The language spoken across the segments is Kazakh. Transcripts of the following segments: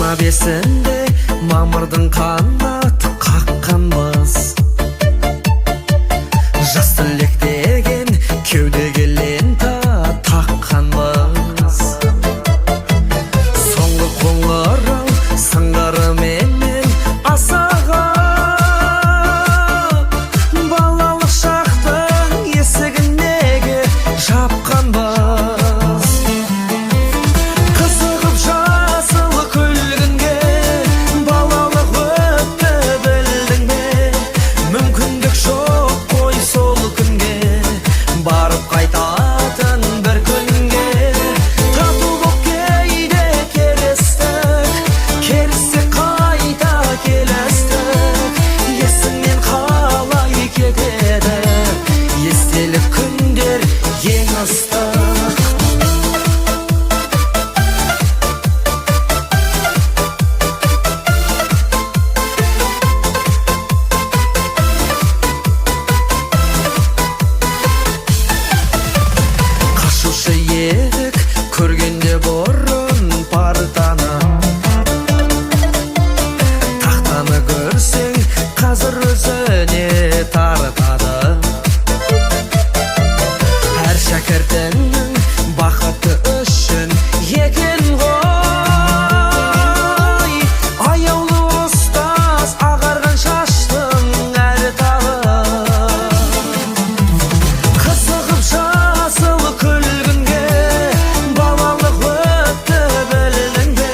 25-інде мамырдың қанаты қаққанбыз. Жас түлек деген кеудеге лента таққанбыз. Соңғы қоңырау сыңғырыменен асаға, балалық шақтың есігін неге жапқанбыз. Қызығып жасыл күлгінге балалық өтті білдің бе? Мүмкіндік жоқ қой сол күнге, барып қайтатын бір күнге. Тату боп кейде келістік, келістік қайта келістік. Есіңнен қалай кетеді естелік күндер ең ыстық. Қашушы едік көргенде бұрын партаны, тақтаны көрсең қазір өзіне тартады. Әр шәкіртіңнің бақыты үшін екен ғой, аяулы ұстаз ағарған шаштың әр тағы. Қызығып жасыл күлгінге балалық өтті білдің бе?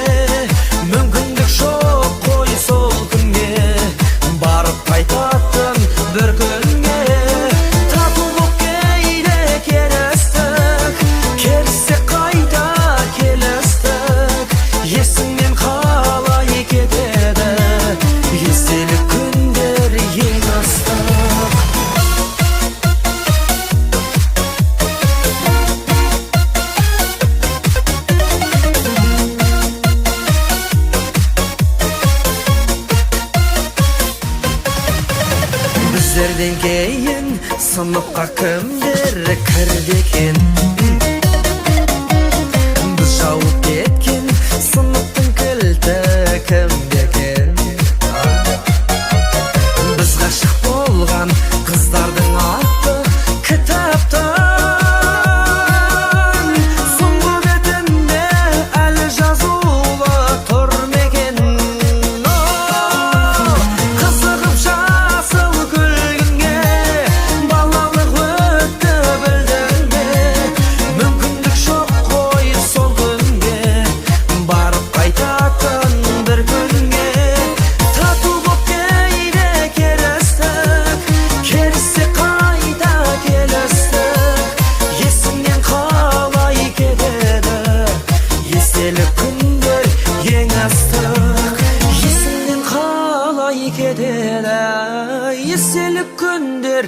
Мүмкіндік жоқ қой сол күнге, барып қайтатын бір күнге. Тату боп кейде келістік, келістік қайта келістік. Есіңнен қалай кетеді естелік күндер ең ыстық. Біздерден кейін сыныпқа кімдер кірді екен? Біз жауып кеткен сыныптың кілті кімде екен? Біз ғашық болған қыздардың аты кітаптан, соңғы бетінде әлі жазулы тұр мекен? Қызығып жасыл күлгінге балалық өтті білдің бе? Мүмкіндік жоқ қой сол күнге, барып қайтатын бір күнге. Тату боп кейде келістік, келістік қайта келістік. Есіңнен қалай кетеді естелік күндер ең ыстық. Есіңнен қалай кетеді естелік күндер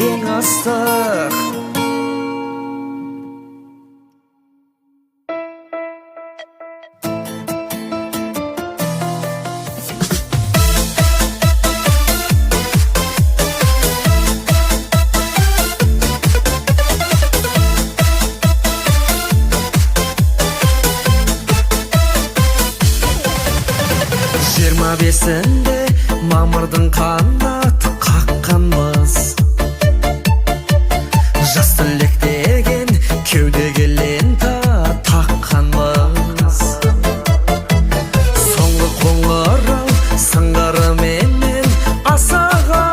ең ыстық. Жиырма бесінде мамырдың қанаты қаққанбыз. Жас түлек деген кеудеге лента таққанбыз. Соңғы қоңырау сыңғырыменен асаға,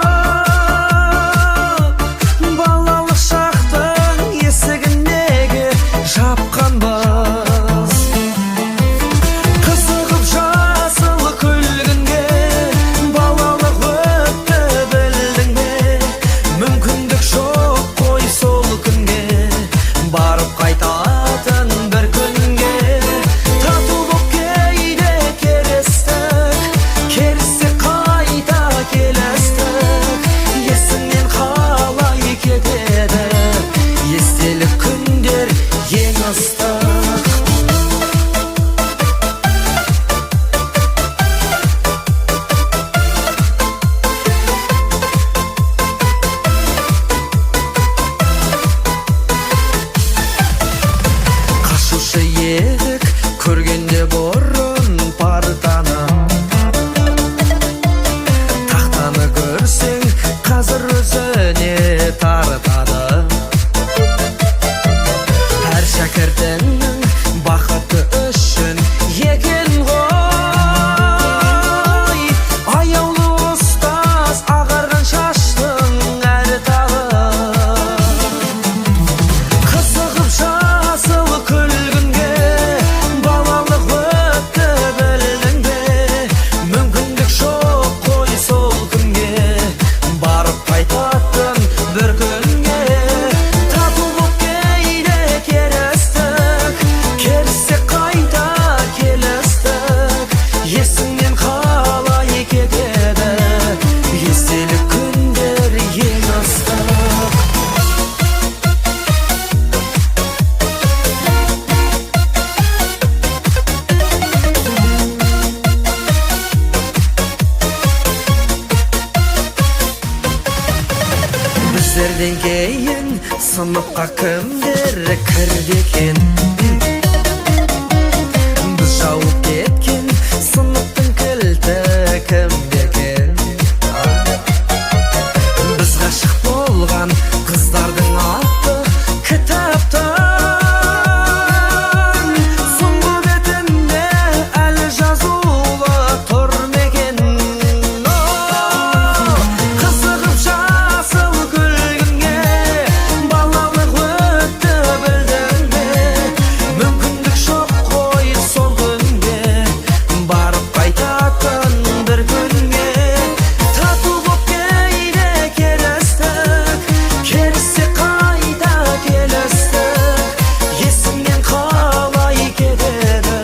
балалық шақтың есігін неге жапқанбыз. Қызығып жасыл күлгінге балалық өтті білдің бе? Мүмкіндік жоқ қой сол күнге, барып қайта Біздерден кейін сыныпқа кімдер кірді екен? Біз жауып кеткен сыныптың кілті кімде екен? Біз ғашық болған қыздардың аты кітаптан соңғы бетінде әлі жазулы тұр мекен? Қызығып жасыл күлгінге балалық өтті білдің бе? Мүмкіндік жоқ қой сол күнге барып қайтатын бір күнге. Тату боп кейде келістік, керіссе қайта келістік. Есіңнен қалай кетеді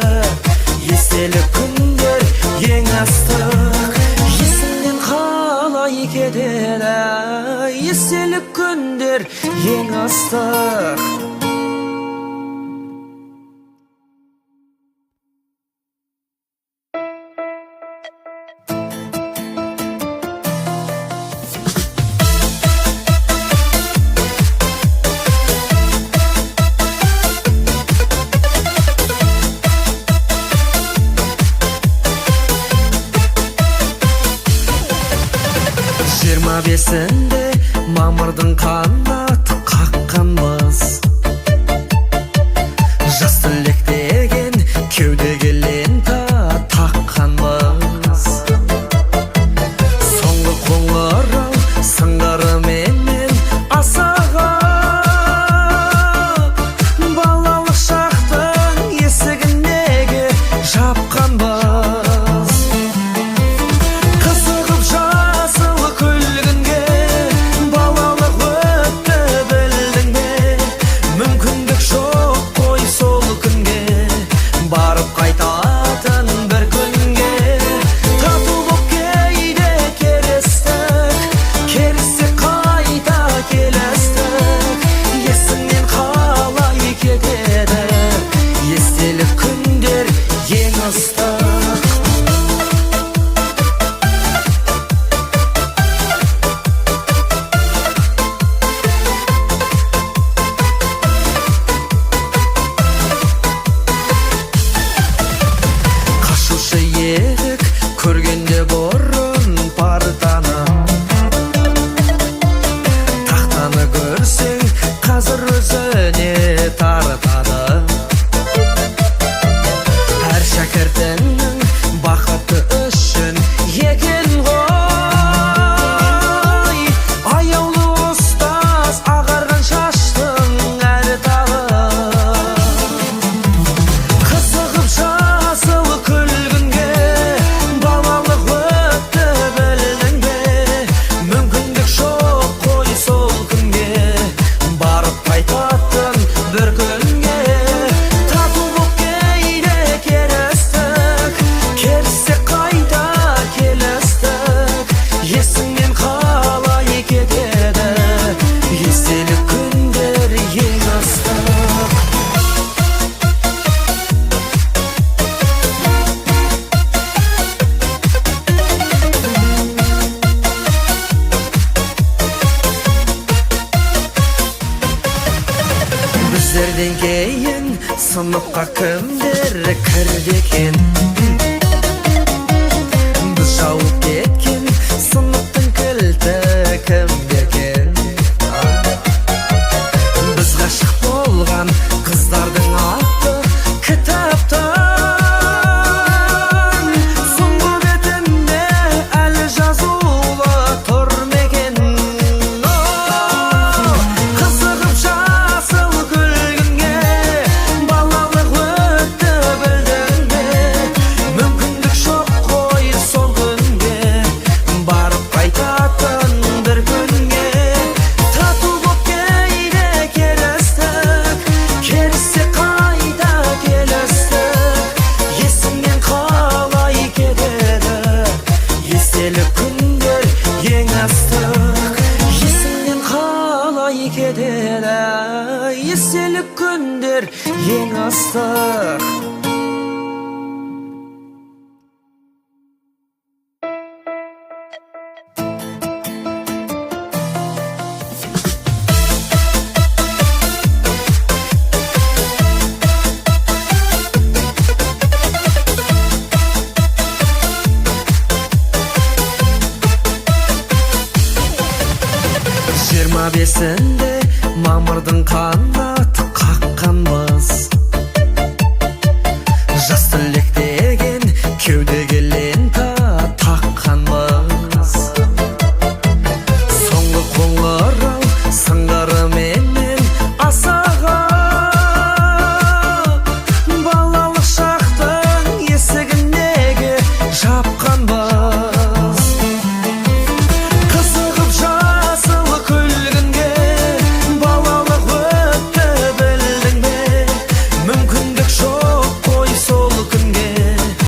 естелік күндер ең ыстық? Есіңнен қалай кетеді естелік күндер ең ыстық? Жиырма бесінде мамырдың қанаты қаққанбыз. Жас түлек деген кеудеге лента таққанбыз. Соңғы қоңырау сыңғырыменен асығып балалық шақтың есігін неге жапқанбыз? Қызығып жасыл күлгінге балалық өтті білдің бе? Мүмкіндік жоқ қой сол күнге барып қайтатын бір күнге. Тату боп кейде келістік, керіссе қайта келістік. Есіңнен қалай кетеді естелік күндер ең ыстық? Қашушы едік көргенде бұрын партаны, тақтаны көрсең қазір өзіне тартады. Әр шәкіртіңнің бақыты үшін екен ғой аяулы ұстаз ағарған шаштың әлі тағы. Қызығып жасыл күлгінге балалық өтті білдің бе? Мүмкіндік жоқ қой сол күнге барып қайтатын бір күнге. Тату боп кейде келістік, керіссе қайта келістік. Есіңнен қалай кетеді естелік күндер ең ыстық? Біздерден кейін сыныпқа кімдер кірді екен? Біз жауып кеткен сыныптың кілті кімде екен? Біз ғашық болған қыздардың аты кітаптан соңғы бетінде әлі жазулы тұр мекен? Қызығып жасыл күлгінге балалық өтті білдің бе? Мүмкіндік жоқ қой сол күнге барып қайтатын бір күнге. Тату боп кейде келістік, керіссе қайта келістік. Есіңнен қалай кетеді естелік күндер ең ыстық? Есіңнен қалай кетеді естелік күндер ең ыстық?